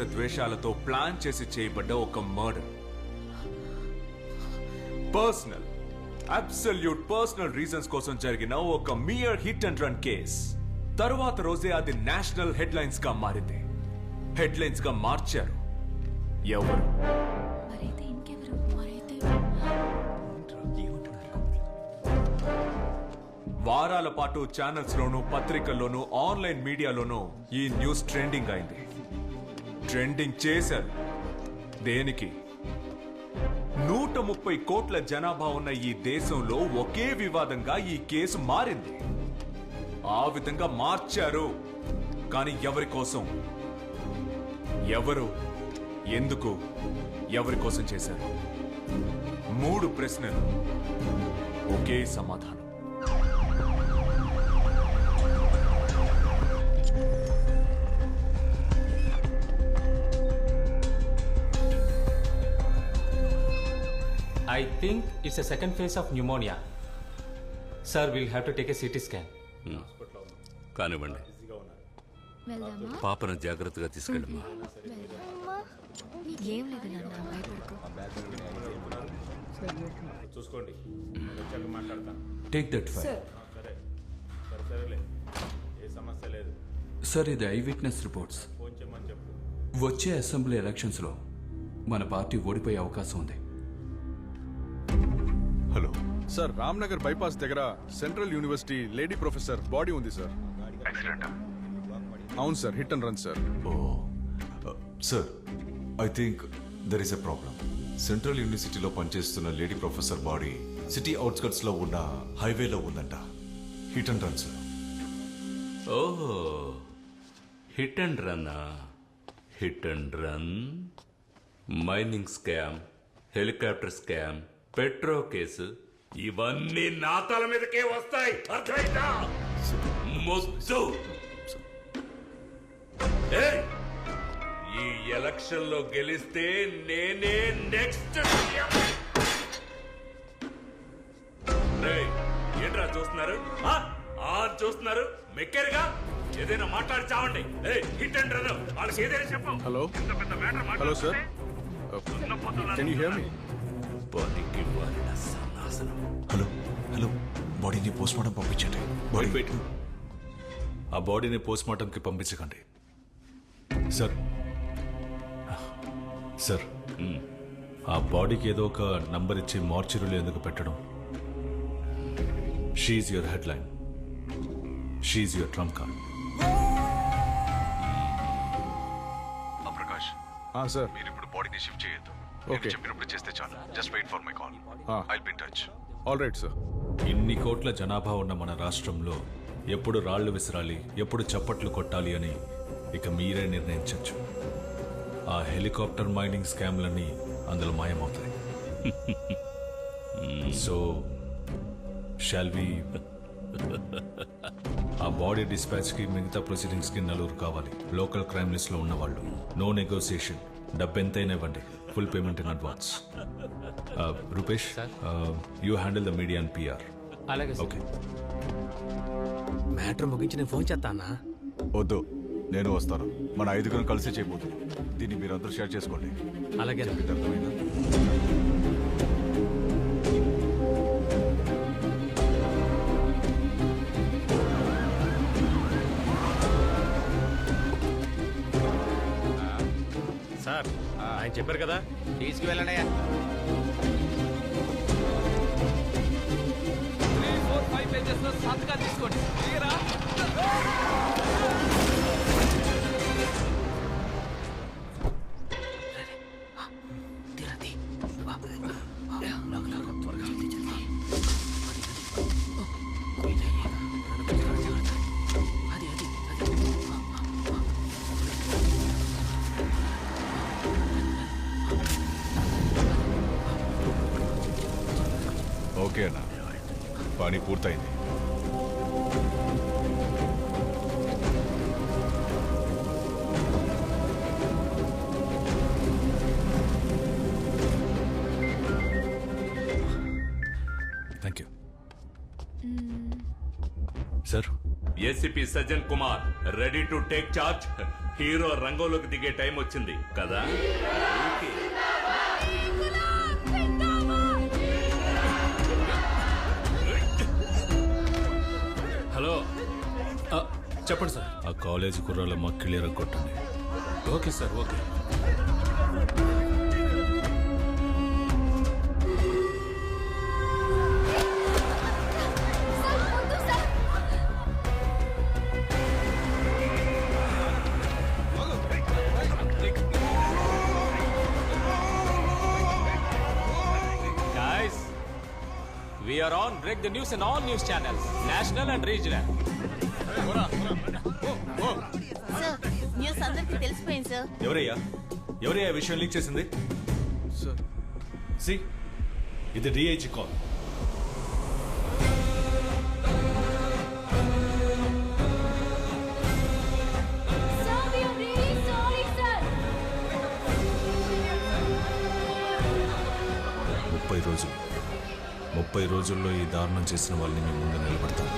ద్వేషాలతో plan చేసి చేయబడ్డ ఒక murder. Personal, absolute personal reasons కోసం జరిగిన ఒక mere hit and run case. తరువాత రోజే అది నేషనల్ హెడ్లైన్స్ గా మారింది. హెడ్లైన్స్ గా మార్చారు ఎవరు? వారాల పాటు ఛానల్స్ లోను, పత్రికల్లోనూ, ఆన్లైన్ మీడియాలోనూ ఈ న్యూస్ ట్రెండింగ్ అయింది. ట్రెండింగ్ చేశారు. దేనికి? 130 కోట్ల జనాభా ఉన్న ఈ దేశంలో ఒకే వివాదంగా ఈ కేసు మారింది. ఆ విధంగా మార్చారు. కానీ ఎవరి కోసం? ఎవరు? ఎందుకు? ఎవరి కోసం చేశారు? 3 ప్రశ్నలు, ఒకే సమాధానం. I think it's a second phase of pneumonia. Sir, we'll have to take a CT scan. కానివ్వండి. పాపను జాగ్రత్తగా తీసుకెళ్ళమ్మా. ఏం లేదు నాన్న, భయపడకు. చూసుకోండి, మాట్లాడతాను. Take that file. ఏ సమస్య లేదు సార్, ఇది ఐ విట్నెస్ రిపోర్ట్స్. ఫోన్ చేయమని చెప్పు. వచ్చే అసెంబ్లీ ఎలక్షన్స్లో మన పార్టీ ఓడిపోయే అవకాశం ఉంది. హలో సార్, రామ్నగర్ బైపాస్ దగ్గర central university lady professor body ఉంది సార్. అవును sir, hit and run sir. Sir, I think there is a problem. Central యూనివర్సిటీలో పనిచేస్తున్న lady professor body city outskirts లో ఉన్న హైవేలో ఉందంట. Hit and run sir. ఓహో, hit and run. Hit and run, mining scam, helicopter scam, petro case, ఇవన్నీ నా తల మీదకే వస్తాయి. అర్థమైందా? మొద్దు. ఈ ఎలక్షన్ లో గెలిస్తే నేనే నెక్స్ట్. ఏంట్రా చూస్తున్నారు? చూస్తున్నారు, మెక్కారుగా. ఏదైనా మాట్లాడి చావండి. హిట్ అండ్ రన్, వాళ్ళకి ఏదైనా చెప్పు. Hello hello sir, can you hear me? Hello hello, బాడీని పోస్ట్ మార్టం పంపించండి. ఆ బాడీని పోస్ట్ మార్టంకి పంపించకండి సార్. సార్, ఆ బాడీకి ఏదో ఒక నంబర్ ఇచ్చి మార్చురీలో ఎందుకు పెట్టడం? See your headline, see your trump card. Prakash sir, మీరు ఇప్పుడు బాడీని షిఫ్ట్ చేయొద్దు. ఓకే, చెప్పినప్పుడు చేస్తే చాలు. Just wait for my call. I'll be in touch. All right sir. ఇన్ని కోట్ల జనాభా ఉన్న మన రాష్ట్రంలో ఎప్పుడు రాళ్లు విసరాలి, ఎప్పుడు చప్పట్లు కొట్టాలి అని ఇక మీరే నిర్ణయించవచ్చు. ఆ హెలికాప్టర్ మైనింగ్ స్కామ్లన్నీ అందులో మాయమవుతాయి. So shall we? ఆ బాడీ డిస్పాచ్కి, మిగతా ప్రొసీడింగ్స్కి 4 కావాలి. లోకల్ క్రైమ్ లిస్ట్లో ఉన్నవాళ్ళు. No negotiation. డబ్బెంతైనా ఇవ్వండి. Full payment in advance. Rupesh, you handle the media and PR. అలాగే సార్. ఓకే. మ్యాటర్ ముగించి నేను ఫోన్ చేస్తానా? వద్దు, నేను వస్తాను. మన 5 కలిసి చేయబోతుంది. దీన్ని మీరందరూ షేర్ చేసుకోండి. అలాగే. అర్థమైందా? సార్, ఆయన చెప్పారు కదా, తీసుకువెళ్ళండి. 3-4-5 పేజెస్ లో సంతకాలు తీసుకోండి. క్లియరా? ఓకే అన్న, పని పూర్తయింది. Thank you sir. ACP Sajjan Kumar ready to take charge. Hero రంగంలోకి దిగే టైం వచ్చింది కదా. ఓకే. హలో చెప్పండి సార్. ఆ కాలేజీ కుర్రాళ్ళ మా క్లియర్ కొట్టండి. Okay sir, okay. Guys, we are on break the news in all news channels, national and regional. Sir, news అందరికీ తెలిసిపోయింది సార్. ఎవరయ్యా విషయం లీక్ చేసింది? సి, ఇది డిఐజీ కాల్. ముప్పై రోజుల్లో ఈ దారుణం చేసిన వాళ్ళని మీ ముందు నిలబడతాం.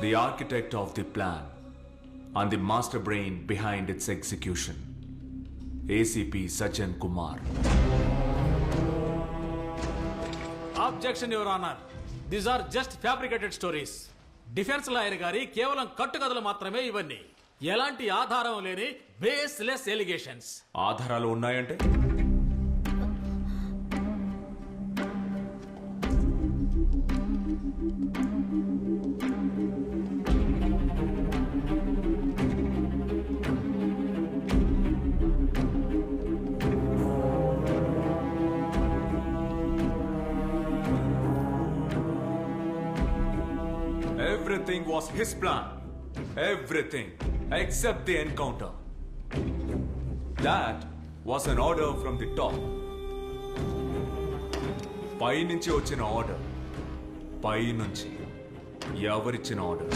The architect of the plan and the master brain behind its execution, ACP Sajan Kumar. Objection, Your Honor. These are just fabricated stories. Defence lawyer గారి కేవలం కట్టుకథలు మాత్రమే ఇవన్నీ. ఎలాంటి ఆధారం లేని బేస్లెస్ ఎలిగేషన్స్. ఆధారాలు ఉన్నాయంటే? Everything was his plan. Everything except the encounter. That was an order from the top. పై నుంచి వచ్చిన ఆర్డర్. పై నుంచి ఎవరిచ్చిన ఆర్డర్?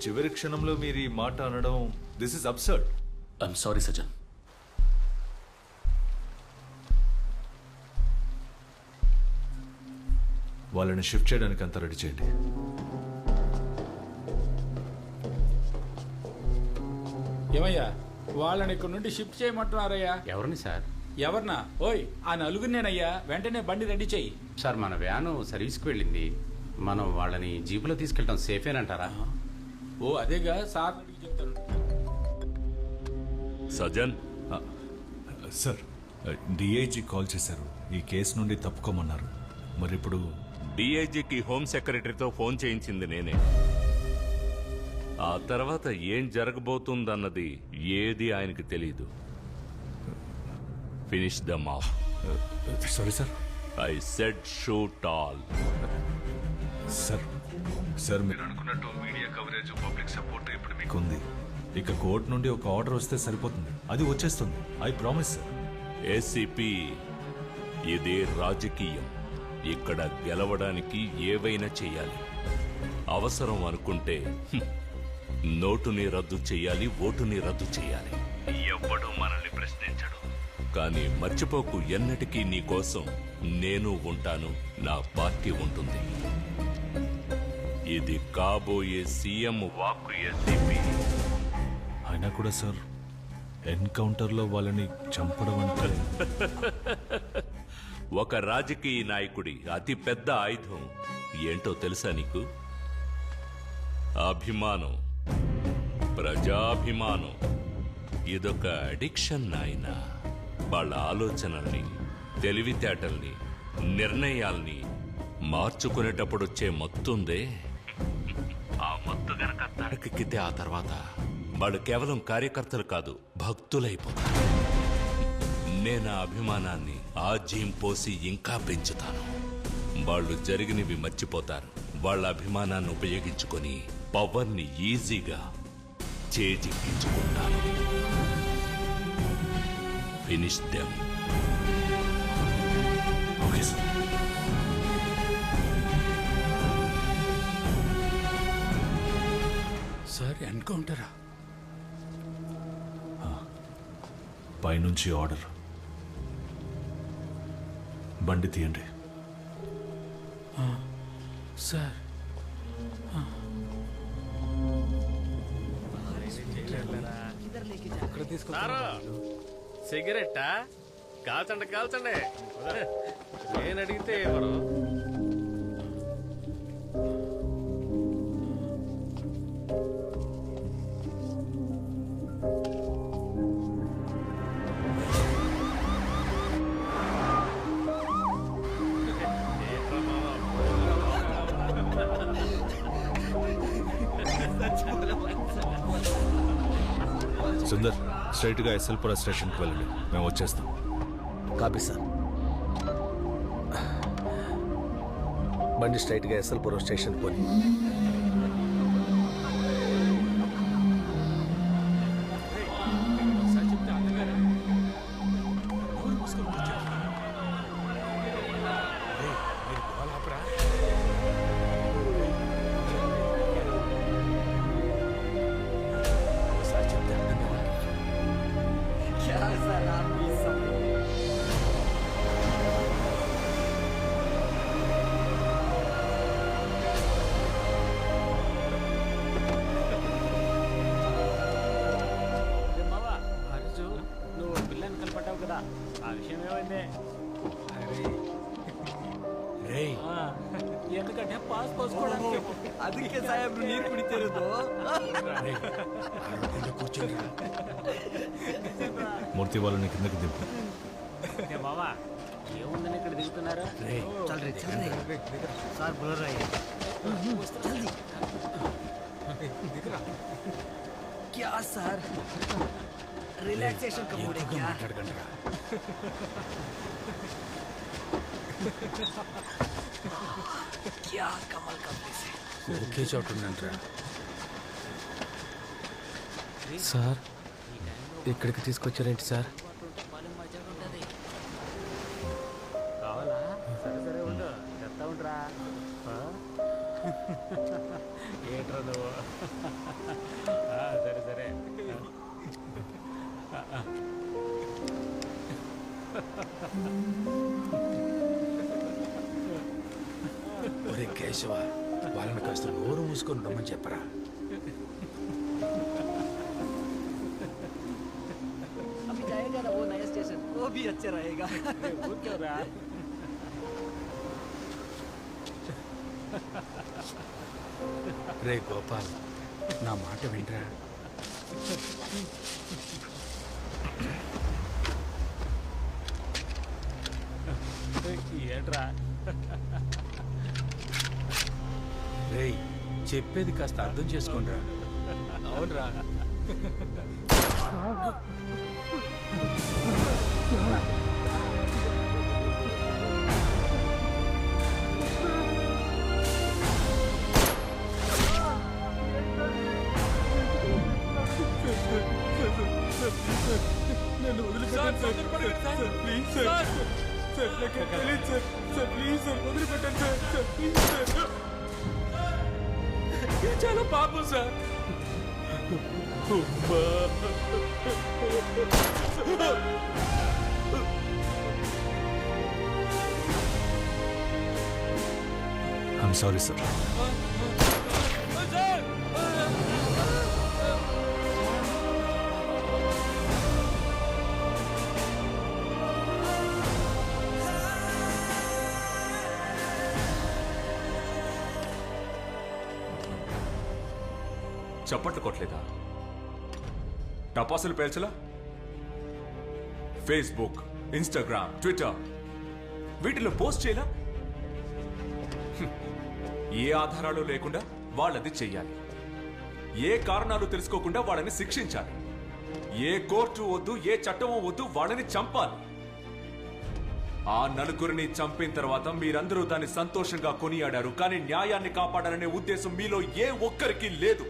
చివరి క్షణంలో మీరు ఈ మాట అనడం, this is absurd. I'm sorry సజన్. వాళ్ళని షిఫ్ట్ చేయడానికి అంతా రెడీ చేయండి. ఏమయ్యా, వాళ్ళని ఇక్కడ నుండి షిఫ్ట్ చేయమంటున్నారయ్యా. ఎవరిని సార్? ఎవరినా? ఓయ్, ఆ నలుగురినేనయ్యా. వెంటనే బండి రెడీ చెయ్యి. సార్, మన వ్యాను సర్వీస్కి వెళ్ళింది. మనం వాళ్ళని జీపులో తీసుకెళ్ళటం సేఫేనంటారా? ఓ అదేగా సార్ చెప్తాను. సజన్, సార్, డిఐజీ కాల్ చేశారు. ఈ కేసు నుండి తప్పుకోమన్నారు. మరి ఇప్పుడు డిఐజీకి హోమ్ సెక్రటరీతో ఫోన్ చేయించింది నేనే. ఆ తర్వాత ఏం జరగబోతుందన్నది ఏది ఆయనకి తెలీదు. Finish them off. Sorry sir. I said shoot all. Sir మీరు అనుకున్నట్టు మీడియా కవరేజ్, పబ్లిక్ సపోర్ట్ ఇప్పుడు మీకు ఉంది. ఇక కోర్టు నుండి ఒక ఆర్డర్ వస్తే సరిపోతుంది. అది వచ్చేస్తుంది. I promise sir. ఏసీపీ, ఇది రాజకీయం. ఇక్కడ గెలవడానికి ఏవైనా చేయాలి. అవసరం అనుకుంటే నోటుని రద్దు చేయాలి, ఓటుని రద్దు చేయాలి. ఎవ్వడూ మనల్ని ప్రశ్నించడు. కానీ మర్చిపోకు, ఎన్నటికీ నీ కోసం నేను ఉంటాను, నా పార్టీ ఉంటుంది. ఇది కాబోయే సీఎం వాక్కు ఏసీపీ. అయినా కూడా సార్, ఎన్కౌంటర్లో వాళ్ళని చంపడం అంటే ఒక రాజకీయ నాయకుడి అతి పెద్ద ఆయుధం ఏంటో తెలుసా నీకు? అభిమానం, ప్రజాభిమానం. ఇదొక అడిక్షన్ నాయన. వాళ్ళ ఆలోచనల్ని, తెలివితేటల్ని, నిర్ణయాల్ని మార్చుకునేటప్పుడు వచ్చే మత్తుందే, ఆ మత్తు గనక తడకెక్కితే ఆ తర్వాత వాళ్ళు కేవలం కార్యకర్తలు కాదు, భక్తులైపోతారు. నేను ఆ అభిమానాన్ని ఆజీం పోసి ఇంకా పెంచుతాను. వాళ్ళు జరిగినవి మర్చిపోతారు. వాళ్ళ అభిమానాన్ని ఉపయోగించుకొని పవర్ని ఈజీగా చేజిక్కించుకుంటాను. Finish them. Okay sir. Sir ఎన్కౌంటరా? పైనుంచి ఆర్డర్. బండి తీయండి. సార్ సిగరెట్టా? కాల్చండి కాల్చండి. నేను అడిగితే ఎవరు? సుందర్, స్ట్రైట్ గా ఎస్ఎల్పుర స్టేషన్కి వెళ్ళండి, మేము వచ్చేస్తాం. Copy sir. బండి స్ట్రైట్గా ఎస్ఎల్పురం స్టేషన్ పోని. నువ్వు పిల్లని కనపడ్డావు కదా, ఆ విషయం ఏమైంది? ఎందుకంటే పాస్ పోసుకోవడానికి. ಅದಕ್ಕೆ ಸಾಹೇಬ್ರು ನೀರು ಕುಡಿತಿರೋದು. మూర్తి వాళ్ళని కిందకి దింపు. బావా ఏముందని ఇక్కడ దిగుతున్నారు? సార్ బులర్ क्या सर रिलैक्सेशन का मूड है क्या? क्या कमाल का प्लेस है. ఒకే చోట ఉందంటరా. సార్ ఇక్కడికి తీసుకొచ్చారేంటి సార్? కావాలా? సరే సరే ఉండు, చెప్తా ఉండరా. ఏంట్రా నువ్వు? సరే సరే. ఒరే కేశవ, వాళ్ళని కాస్త నోరు మూసుకొని రమ్మని చెప్పరా. अभी जाएगा ना वो नया स्टेशन, वो भी अच्छा रहेगा. ఊరుకోరా. రే గోపాల్, నా మాట వింటరా. ఏంట్రా? రేయ్, చెప్పేది కాస్త అర్థం చేసుకోండిరా. అవునరా. నన్ను వదిలిపెట్టండి సార్. Please sir. సార్ నాకు తెలియదు సార్. సార్ ప్లీజ్ సార్, వదిలిపెట్టండి సార్. Sir please sir. ఇది చాలా పాపం సార్. I'm sorry sir. చప్పట్లు కొట్టలేదా? టపాసులు పేల్చలా? ఫేస్బుక్, ఇన్స్టాగ్రామ్, ట్విట్టర్ వీటిలో పోస్ట్ చేయలా? ఏ ఆధారాలు లేకుండా వాళ్ళది చెయ్యాలి. ఏ కారణాలు తెలుసుకోకుండా వాళ్ళని శిక్షించాలి. ఏ కోర్టు వద్దు, ఏ చట్టమో వద్దు, వాళ్ళని చంపాలి. ఆ నలుగురిని చంపిన తర్వాత మీరందరూ దాన్ని సంతోషంగా కొనియాడారు. కానీ న్యాయాన్ని కాపాడాలనే ఉద్దేశం మీలో ఏ ఒక్కరికి లేదు.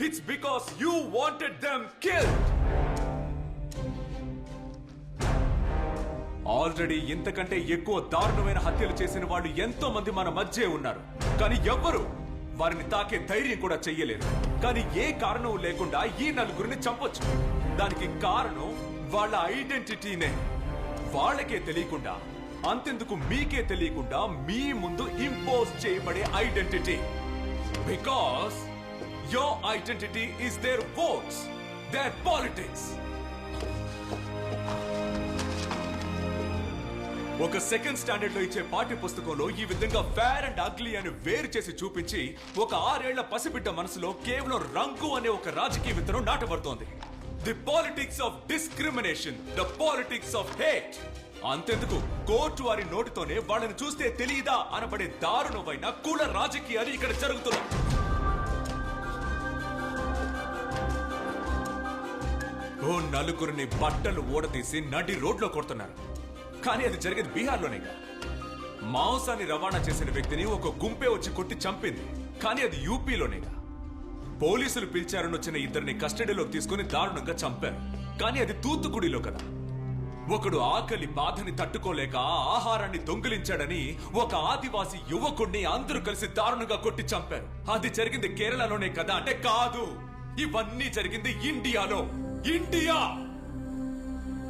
It's because you wanted them killed. Already ఇంతకంటే ఎక్కువ దారుణమైన హత్యలు చేసిన వాళ్ళు ఎంతో మంది మన మధ్య ఉన్నారు, కానీ ఎవ్వరు వారిని తాకే ధైర్యం కూడా చెయ్యలేరు. కానీ ఏ కారణం లేకుండా ఈ నలుగురిని చంపొచ్చు. దానికి కారణం వాళ్ళ ఐడెంటిటీనే. వాళ్ళకే తెలియకుండా, అంతెందుకు మీకే తెలియకుండా మీ ముందు ఇంపోజ్ చేయబడే identity. Because your identity is their votes, their politics. ఒక సెకండ్ స్టాండర్డ్ లో ఇచ్చే పాఠ్య పుస్తకంలో ఈ విధంగా ఫేర్ అండ్ అగ్లీ అని వేరు చేసి చూపించి ఒక 6 ఏళ్ల పసిబిడ్డ మనసులో కేవలం రంగు అనే ఒక రాజకీయ విత్తనం నాటబడుతోంది. The politics of discrimination, the politics of hate. అంతెందుకు కోర్టు వారి నోటితోనే వాళ్ళని చూస్తే తెలియదా అనబడే దారుణమైన కుల రాజకీయాలు ఇక్కడ జరుగుతున్నాయి. ఓ నలుగురిని బట్టలు ఊడదీసి నడి రోడ్లో కొడుతున్నారు. కానీ అది జరిగేది బీహార్లోనేగా. మాంసాన్ని రవాణా చేసిన వ్యక్తిని ఒక గుంపే వచ్చి కొట్టి చంపింది, కానీ అది యూపీలోనేగా. పోలీసులు పిలిచారని వచ్చిన ఇద్దరిని కస్టడీలోకి తీసుకుని దారుణంగా చంపారు, కానీ అది తూత్తుకుడిలో కదా. ఒకడు ఆకలి బాధని తట్టుకోలేక ఆహారాన్ని దొంగిలించాడని ఒక ఆదివాసి యువకుడిని అందరూ కలిసి దారుణంగా కొట్టి చంపారు. అది జరిగింది కేరళలోనే కదా అంటే కాదు, ఇవన్నీ జరిగింది ఇండియాలో. ఇండియా